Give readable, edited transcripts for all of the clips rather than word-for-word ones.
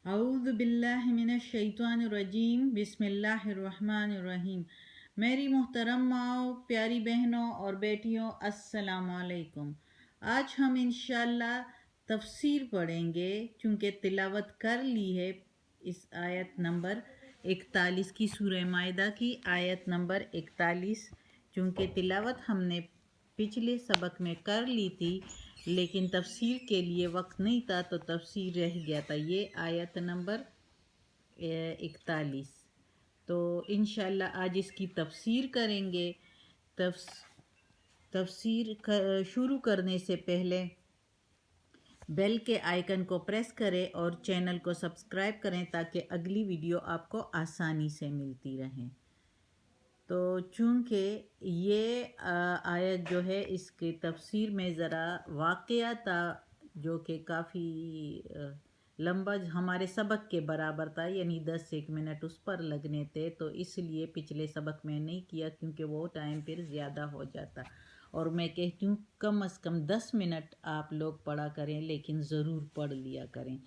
اعوذ باللہ من الشیطان الرجیم، بسم اللہ الرحمن الرحیم۔ میری محترم ماؤں، پیاری بہنوں اور بیٹیوں، السلام علیکم۔ آج ہم انشاءاللہ تفسیر پڑھیں گے، چونکہ تلاوت کر لی ہے اس آیت نمبر 41 کی، سورہ مائدہ کی آیت نمبر 41، چونکہ تلاوت ہم نے پچھلے سبق میں کر لی تھی لیکن تفسیر کے لیے وقت نہیں تھا تو تفسیر رہ گیا تھا۔ یہ آیت نمبر 41، تو انشاءاللہ آج اس کی تفسیر کریں گے۔ تفسیر شروع کرنے سے پہلے بیل کے آئیکن کو پریس کریں اور چینل کو سبسکرائب کریں تاکہ اگلی ویڈیو آپ کو آسانی سے ملتی رہیں۔ تو چونکہ یہ آیت جو ہے، اس کی تفسیر میں ذرا واقعہ تھا جو کہ کافی لمبا ہمارے سبق کے برابر تھا، یعنی 10 منٹ اس پر لگنے تھے، تو اس لیے پچھلے سبق میں نہیں کیا کیونکہ وہ ٹائم پھر زیادہ ہو جاتا، اور میں کہتی ہوں کم از کم 10 منٹ آپ لوگ پڑھا کریں، لیکن ضرور پڑھ لیا کریں۔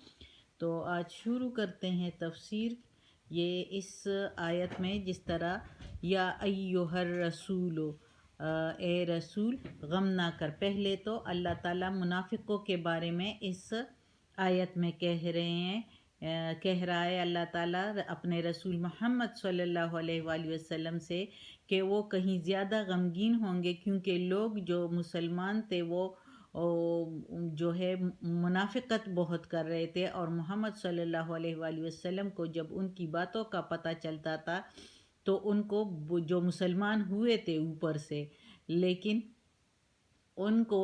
تو آج شروع کرتے ہیں تفسیر۔ یہ اس آیت میں جس طرح یا ایھا الرسول، اے رسول غم نہ کر، پہلے تو اللہ تعالیٰ منافقوں کے بارے میں اس آیت میں کہہ رہا ہے اللہ تعالیٰ اپنے رسول محمد صلی اللہ علیہ وآلہ وسلم سے کہ وہ کہیں زیادہ غمگین ہوں گے، کیونکہ لوگ جو مسلمان تھے وہ جو ہے منافقت بہت کر رہے تھے، اور محمد صلی اللہ علیہ وآلہ وسلم کو جب ان کی باتوں کا پتہ چلتا تھا تو ان کو جو مسلمان ہوئے تھے اوپر سے، لیکن ان کو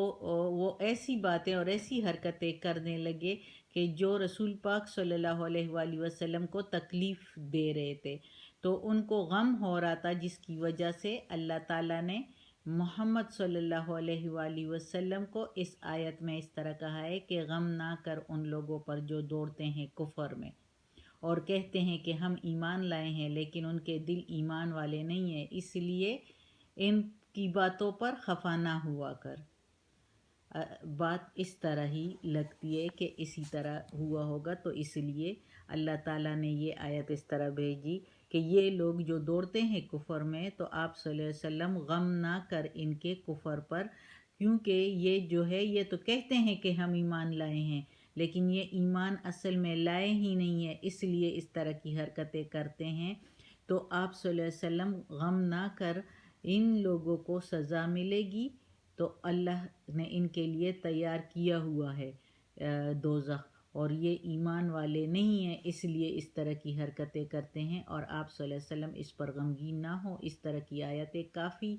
وہ ایسی باتیں اور ایسی حرکتیں کرنے لگے کہ جو رسول پاک صلی اللہ علیہ وآلہ وسلم کو تکلیف دے رہے تھے، تو ان کو غم ہو رہا تھا، جس کی وجہ سے اللہ تعالیٰ نے محمد صلی اللہ علیہ وآلہ وسلم کو اس آیت میں اس طرح کہا ہے کہ غم نہ کر ان لوگوں پر جو دوڑتے ہیں کفر میں اور کہتے ہیں کہ ہم ایمان لائے ہیں لیکن ان کے دل ایمان والے نہیں ہیں، اس لیے ان کی باتوں پر خفا نہ ہوا کر۔ بات اس طرح ہی لگتی ہے کہ اسی طرح ہوا ہوگا، تو اس لیے اللہ تعالیٰ نے یہ آیت اس طرح بھیجی کہ یہ لوگ جو دوڑتے ہیں کفر میں، تو آپ صلی اللہ علیہ وسلم غم نہ کر ان کے کفر پر، کیونکہ یہ جو ہے یہ تو کہتے ہیں کہ ہم ایمان لائے ہیں لیکن یہ ایمان اصل میں لائے ہی نہیں ہے، اس لیے اس طرح کی حرکتیں کرتے ہیں۔ تو آپ صلی اللہ علیہ وسلم غم نہ کر، ان لوگوں کو سزا ملے گی، تو اللہ نے ان کے لیے تیار کیا ہوا ہے دوزخ، اور یہ ایمان والے نہیں ہیں، اس لیے اس طرح کی حرکتیں کرتے ہیں، اور آپ صلی اللہ علیہ وسلم اس پر غمگین نہ ہوں۔ اس طرح کی آیتیں کافی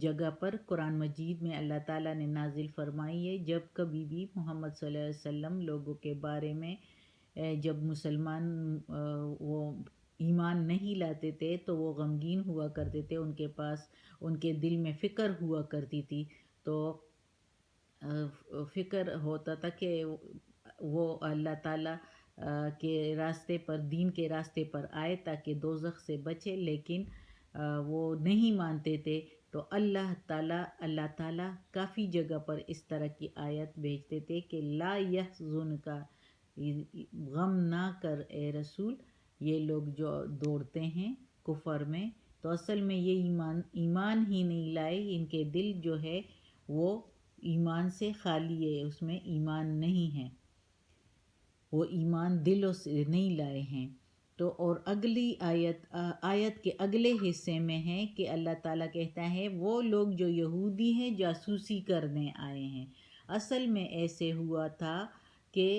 جگہ پر قرآن مجید میں اللہ تعالیٰ نے نازل فرمائی ہے۔ جب کبھی بھی محمد صلی اللہ علیہ وسلم لوگوں کے بارے میں جب مسلمان وہ ایمان نہیں لاتے تھے تو وہ غمگین ہوا کرتے تھے، ان کے پاس ان کے دل میں فکر ہوا کرتی تھی، تو فکر ہوتا تھا کہ وہ اللہ تعالیٰ کے راستے پر، دین کے راستے پر آئے تاکہ دوزخ سے بچے، لیکن وہ نہیں مانتے تھے، تو اللہ تعالیٰ کافی جگہ پر اس طرح کی آیت بھیجتے تھے کہ لا یحزنک، غم نہ کر اے رسول، یہ لوگ جو دوڑتے ہیں کفر میں تو اصل میں یہ ایمان ہی نہیں لائے، ان کے دل جو ہے وہ ایمان سے خالی ہے، اس میں ایمان نہیں ہے، وہ ایمان دلوں سے نہیں لائے ہیں۔ تو اور اگلی آیت کے اگلے حصے میں ہے کہ اللہ تعالیٰ کہتا ہے وہ لوگ جو یہودی ہیں جاسوسی کرنے آئے ہیں۔ اصل میں ایسے ہوا تھا کہ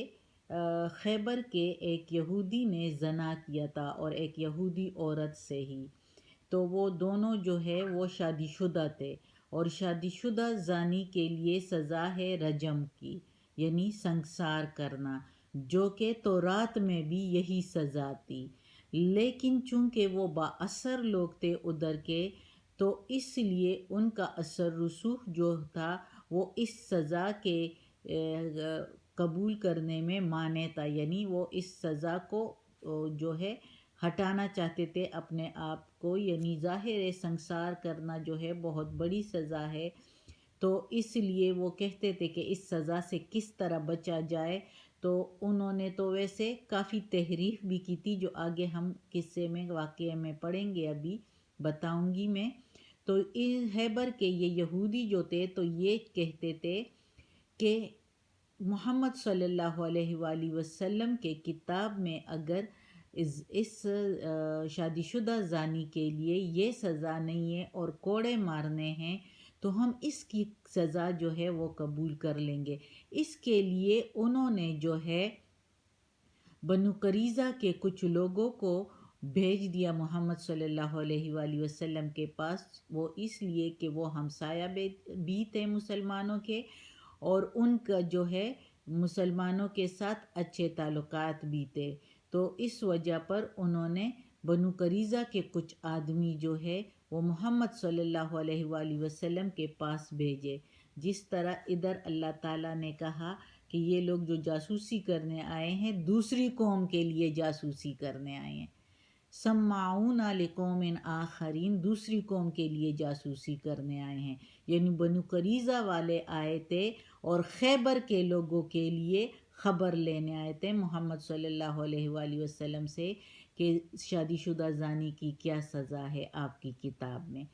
خیبر کے ایک یہودی نے زنا کیا تھا اور ایک یہودی عورت سے ہی، تو وہ دونوں جو ہے وہ شادی شدہ تھے، اور شادی شدہ زانی کے لیے سزا ہے رجم کی، یعنی سنسار کرنا، جو کہ تورات میں بھی یہی سزا تھی، لیکن چونکہ وہ با اثر لوگ تھے ادھر کے، تو اس لیے ان کا اثر رسوخ جو تھا وہ اس سزا کے قبول کرنے میں مانے تھا، یعنی وہ اس سزا کو جو ہے ہٹانا چاہتے تھے اپنے آپ کو، یعنی ظاہر سنسار کرنا جو ہے بہت بڑی سزا ہے، تو اس لیے وہ کہتے تھے کہ اس سزا سے کس طرح بچا جائے، تو انہوں نے تو ویسے کافی تحریف بھی کی تھی، جو آگے ہم قصے میں واقعے میں پڑھیں گے، ابھی بتاؤں گی میں۔ تو خیبر کے یہ یہودی جو تھے تو یہ کہتے تھے کہ محمد صلی اللہ علیہ وآلہ وسلم کے کتاب میں اگر اس شادی شدہ زانی کے لیے یہ سزا نہیں ہے اور کوڑے مارنے ہیں تو ہم اس کی سزا جو ہے وہ قبول کر لیں گے۔ اس کے لیے انہوں نے جو ہے بنو قریظہ کے کچھ لوگوں کو بھیج دیا محمد صلی اللہ علیہ وآلہ وسلم کے پاس، وہ اس لیے کہ وہ ہمسایہ بھی تھے مسلمانوں کے، اور ان کا جو ہے مسلمانوں کے ساتھ اچھے تعلقات بھی تھے۔ تو اس وجہ پر انہوں نے بنو قریظہ کے کچھ آدمی جو ہے وہ محمد صلی اللہ علیہ وآلہ وسلم کے پاس بھیجے۔ جس طرح ادھر اللہ تعالیٰ نے کہا کہ یہ لوگ جو جاسوسی کرنے آئے ہیں دوسری قوم کے لیے جاسوسی کرنے آئے ہیں، سماعون لقوم آخرین، دوسری قوم کے لیے جاسوسی کرنے آئے ہیں، یعنی بنو قریظہ والے آئے تھے اور خیبر کے لوگوں کے لیے خبر لینے آئے تھے محمد صلی اللہ علیہ وآلہ وسلم سے کہ شادی شدہ زانی کی کیا سزا ہے آپ کی کتاب میں۔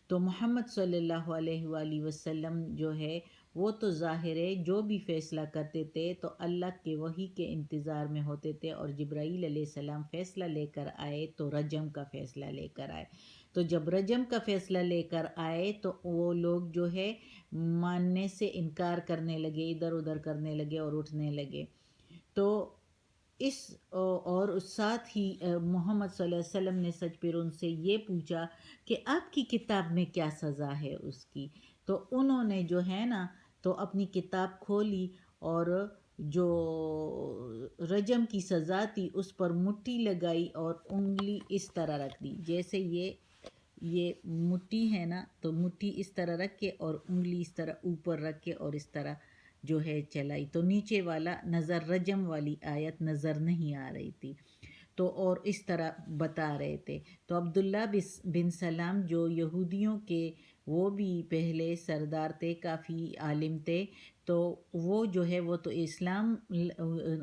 تو محمد صلی اللہ علیہ وآلہ وسلم جو ہے وہ تو ظاہر ہے جو بھی فیصلہ کرتے تھے تو اللہ کے وحی کے انتظار میں ہوتے تھے، اور جبرائیل علیہ السلام فیصلہ لے کر آئے تو رجم کا فیصلہ لے کر آئے۔ تو جب رجم کا فیصلہ لے کر آئے تو وہ لوگ جو ہے ماننے سے انکار کرنے لگے، ادھر ادھر کرنے لگے اور اٹھنے لگے۔ تو اس اور ساتھ ہی محمد صلی اللہ علیہ وسلم نے سچ پھر ان سے یہ پوچھا کہ آپ کی کتاب میں کیا سزا ہے اس کی؟ تو انہوں نے جو ہے نا تو اپنی کتاب کھولی اور جو رجم کی سزا تھی اس پر مٹھی لگائی اور انگلی اس طرح رکھ دی، جیسے یہ مٹھی ہے نا تو مٹھی اس طرح رکھ کے اور انگلی اس طرح اوپر رکھ کے اور اس طرح جو ہے چلائی، تو نیچے والا نظر رجم والی آیت نظر نہیں آ رہی تھی، تو اور اس طرح بتا رہے تھے۔ تو عبداللہ بن سلام جو یہودیوں کے وہ بھی پہلے سردار تھے، کافی عالم تھے، تو وہ جو ہے وہ تو اسلام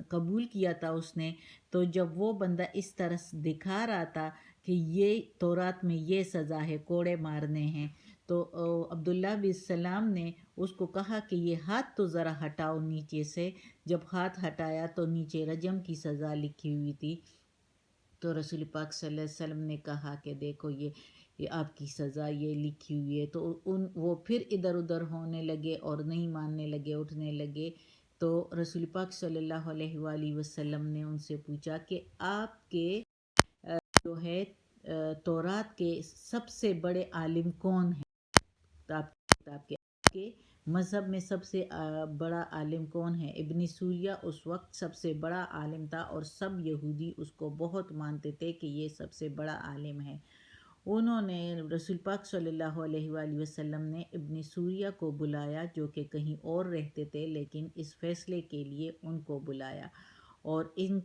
قبول کیا تھا اس نے، تو جب وہ بندہ اس طرح دکھا رہا تھا کہ یہ تورات میں یہ سزا ہے، کوڑے مارنے ہیں، تو عبداللہ بن سلام نے اس کو کہا کہ یہ ہاتھ تو ذرا ہٹاؤ نیچے سے۔ جب ہاتھ ہٹایا تو نیچے رجم کی سزا لکھی ہوئی تھی، تو رسول پاک صلی اللہ علیہ وسلم نے کہا کہ دیکھو یہ آپ کی سزا یہ لکھی ہوئی ہے، تو وہ پھر ادھر ادھر ہونے لگے اور نہیں ماننے لگے، اٹھنے لگے۔ تو رسول پاک صلی اللہ علیہ وآلہ وسلم نے ان سے پوچھا کہ آپ کے جو ہے تورات کے سب سے بڑے عالم کون ہیں؟ آپ کے مذہب میں سب سے بڑا عالم کون ہے؟ ابن سوریہ اس وقت سب سے بڑا عالم تھا اور سب یہودی اس کو بہت مانتے تھے کہ یہ سب سے بڑا عالم ہے۔ انہوں نے رسول پاک صلی اللہ علیہ وآلہ وسلم نے ابن سوریہ کو بلایا جو کہ کہیں اور رہتے تھے، لیکن اس فیصلے کے لیے ان کو بلایا اور ان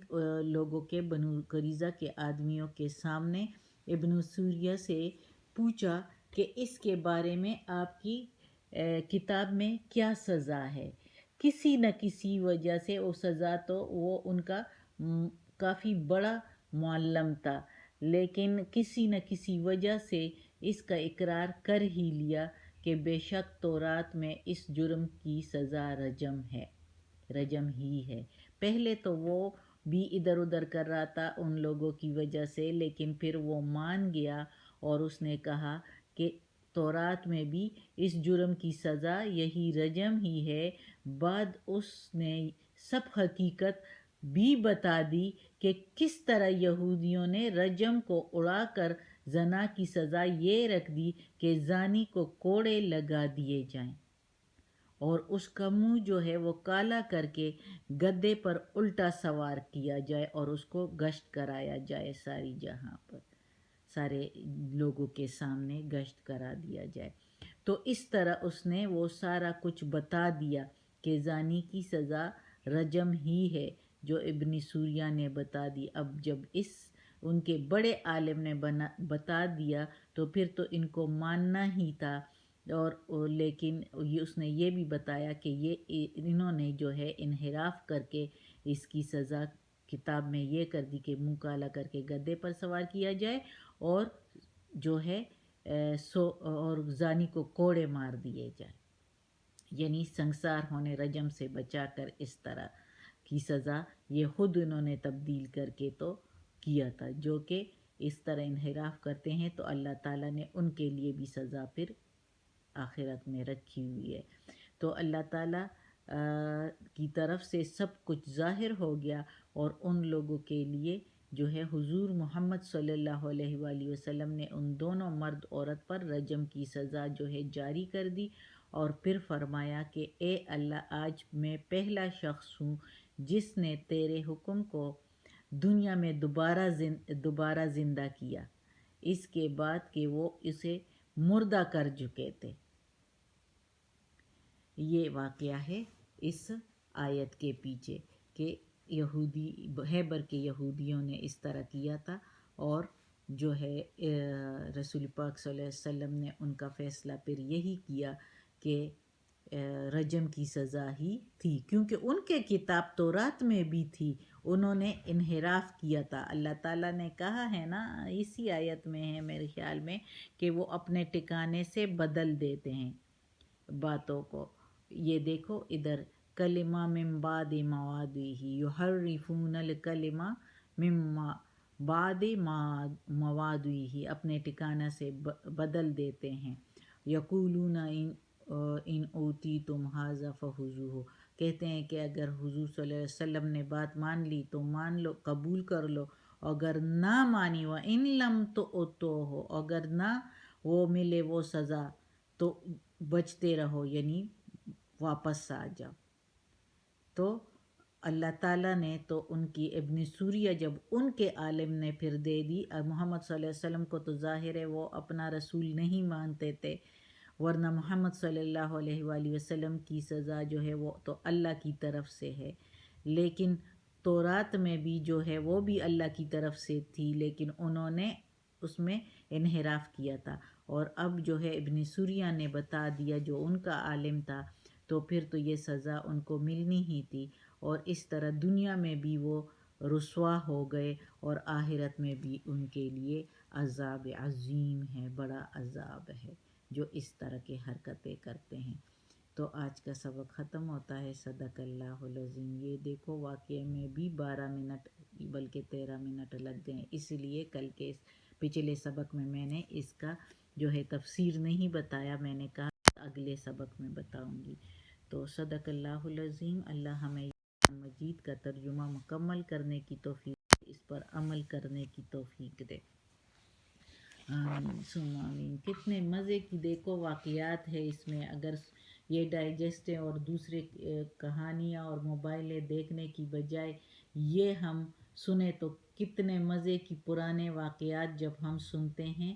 لوگوں کے بنو قریظہ کے آدمیوں کے سامنے ابن سوریہ سے پوچھا کہ اس کے بارے میں آپ کی کتاب میں کیا سزا ہے؟ کسی نہ کسی وجہ سے وہ سزا تو وہ ان کا کافی بڑا معلم تھا، لیکن کسی نہ کسی وجہ سے اس کا اقرار کر ہی لیا کہ بے شک تورات میں اس جرم کی سزا رجم ہے، رجم ہی ہے۔ پہلے تو وہ بھی ادھر ادھر کر رہا تھا ان لوگوں کی وجہ سے، لیکن پھر وہ مان گیا اور اس نے کہا کہ تورات میں بھی اس جرم کی سزا یہی رجم ہی ہے۔ بعد اس نے سب حقیقت بھی بتا دی کہ کس طرح یہودیوں نے رجم کو اڑا کر زنا کی سزا یہ رکھ دی کہ زانی کو کوڑے لگا دیے جائیں اور اس کا منہ جو ہے وہ کالا کر کے گدھے پر الٹا سوار کیا جائے اور اس کو گشت کرایا جائے، ساری جہاں پر سارے لوگوں کے سامنے گشت کرا دیا جائے۔ تو اس طرح اس نے وہ سارا کچھ بتا دیا کہ زانی کی سزا رجم ہی ہے جو ابن سوریہ نے بتا دی۔ اب جب ان کے بڑے عالم نے بتا دیا تو پھر تو ان کو ماننا ہی تھا، اور لیکن اس نے یہ بھی بتایا کہ انہوں نے جو ہے انحراف کر کے اس کی سزا کتاب میں یہ کر دی کہ منہ کالا کر کے گدھے پر سوار کیا جائے اور جو ہے اور زانی کو کوڑے مار دیے جائے، یعنی سنسار ہونے رجم سے بچا کر اس طرح کی سزا یہ خود انہوں نے تبدیل کر کے تو کیا تھا، جو کہ اس طرح انحراف کرتے ہیں تو اللہ تعالیٰ نے ان کے لیے بھی سزا پھر آخرت میں رکھی ہوئی ہے۔ تو اللہ تعالیٰ کی طرف سے سب کچھ ظاہر ہو گیا، اور ان لوگوں کے لیے جو ہے حضور محمد صلی اللہ علیہ وآلہ وسلم نے ان دونوں مرد عورت پر رجم کی سزا جو ہے جاری کر دی، اور پھر فرمایا کہ اے اللہ، آج میں پہلا شخص ہوں جس نے تیرے حکم کو دنیا میں دوبارہ زندہ کیا، اس کے بعد کہ وہ اسے مردہ کر چکے تھے۔ یہ واقعہ ہے اس آیت کے پیچھے کہ خیبر کے یہودیوں نے اس طرح کیا تھا، اور جو ہے رسول پاک صلی اللہ علیہ وسلم نے ان کا فیصلہ پھر یہی کیا کہ رجم کی سزا ہی تھی، کیونکہ ان کے کتاب تورات میں بھی تھی، انہوں نے انحراف کیا تھا۔ اللہ تعالیٰ نے کہا ہے نا، اسی آیت میں ہے میرے خیال میں، کہ وہ اپنے ٹھکانے سے بدل دیتے ہیں باتوں کو۔ یہ دیکھو ادھر، کلمہ من بعد مواضعہ، یحرفون الکلمہ من بعد مواضعہ، اپنے ٹھکانہ سے بدل دیتے ہیں۔ یقولون ان اوتیتم ھذا فخذوہ، کہتے ہیں کہ اگر حضور صلی اللہ علیہ وسلم نے بات مان لی تو مان لو، قبول کر لو، اگر نہ مانی وَإِن لَمْ تُؤْتُوہ، اگر نہ وہ ملے وہ سزا تو بچتے رہو، یعنی واپس آ جاؤ۔ تو اللہ تعالیٰ نے تو ان کی ابن سوریہ جب ان کے عالم نے پھر دے دی، محمد صلی اللہ علیہ وسلم کو تو ظاہر ہے وہ اپنا رسول نہیں مانتے تھے، ورنہ محمد صلی اللہ علیہ وآلہ وسلم کی سزا جو ہے وہ تو اللہ کی طرف سے ہے، لیکن تورات میں بھی جو ہے وہ بھی اللہ کی طرف سے تھی، لیکن انہوں نے اس میں انحراف کیا تھا، اور اب جو ہے ابن سوریہ نے بتا دیا جو ان کا عالم تھا، تو پھر تو یہ سزا ان کو ملنی ہی تھی، اور اس طرح دنیا میں بھی وہ رسوا ہو گئے، اور آخرت میں بھی ان کے لیے عذاب عظیم ہے، بڑا عذاب ہے جو اس طرح کے حرکتیں کرتے ہیں۔ تو آج کا سبق ختم ہوتا ہے۔ صدق اللہ العظیم۔ یہ دیکھو واقعے میں بھی 12 منٹ بلکہ 13 منٹ لگ گئے، اس لیے کل کے پچھلے سبق میں نے اس کا جو ہے تفسیر نہیں بتایا، میں نے کہا اگلے سبق میں بتاؤں گی۔ تو صدق اللہ العظیم۔ اللہ ہمیں قرآن مجید کا ترجمہ مکمل کرنے کی توفیق، اس پر عمل کرنے کی توفیق دے۔ آمین ثم آمین۔ کتنے مزے کی دیکھو واقعات ہے اس میں، اگر یہ ڈائجسٹ اور دوسرے کہانیاں اور موبائلیں دیکھنے کی بجائے یہ ہم سنیں تو کتنے مزے کی پرانے واقعات جب ہم سنتے ہیں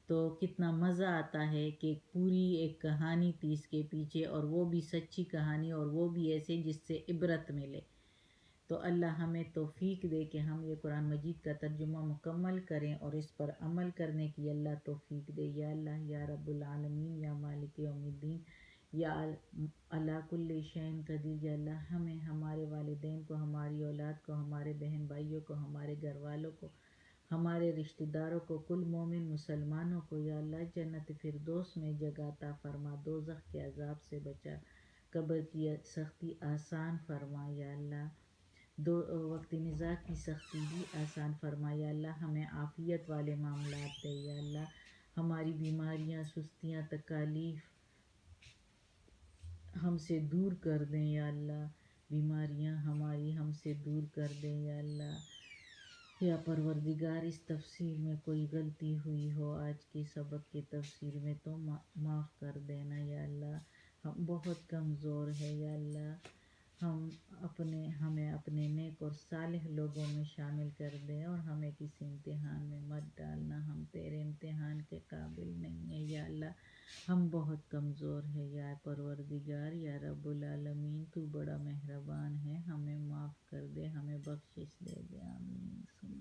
تو کتنا مزہ آتا ہے کہ پوری ایک کہانی تھی اس کے پیچھے، اور وہ بھی سچی کہانی، اور وہ بھی ایسے جس سے عبرت ملے۔ تو اللہ ہمیں توفیق دے کہ ہم یہ قرآن مجید کا ترجمہ مکمل کریں اور اس پر عمل کرنے کی اللہ توفیق دے۔ یا اللہ یا رب العالمین، یا مالک یوم الدین، یا اللہ کل شین قدیر، یا اللہ ہمیں، ہمارے والدین کو، ہماری اولاد کو، ہمارے بہن بھائیوں کو، ہمارے گھر والوں کو، ہمارے رشتہ داروں کو، کل مومن مسلمانوں کو یا اللہ جنت فردوس میں جگہ عطا فرما، دوزخ کے عذاب سے بچا، قبر کی سختی آسان فرما یا اللہ، دو وقت نزاع کی سختی بھی آسان فرما یا اللہ، ہمیں عافیت والے معاملات دے یا اللہ، ہماری بیماریاں، سستیاں، تکالیف ہم سے دور کر دیں یا اللہ، بیماریاں ہماری ہم سے دور کر دیں یا اللہ۔ یا پروردگار، اس تفسیر میں کوئی غلطی ہوئی ہو آج کے سبق کے تفسیر میں تو معاف کر دینا یا اللہ، ہم بہت کمزور ہے یا اللہ، ہمیں اپنے نیک اور صالح لوگوں میں شامل کر دیں، اور ہمیں کسی امتحان میں مت ڈالنا، ہم تیرے امتحان کے قابل نہیں ہیں یا اللہ، ہم بہت کمزور ہے یا پروردگار یا رب العالمین، تو بڑا مہربان ہے، ہمیں معاف کر دے، ہمیں بخشش دے دے۔ آمین ثم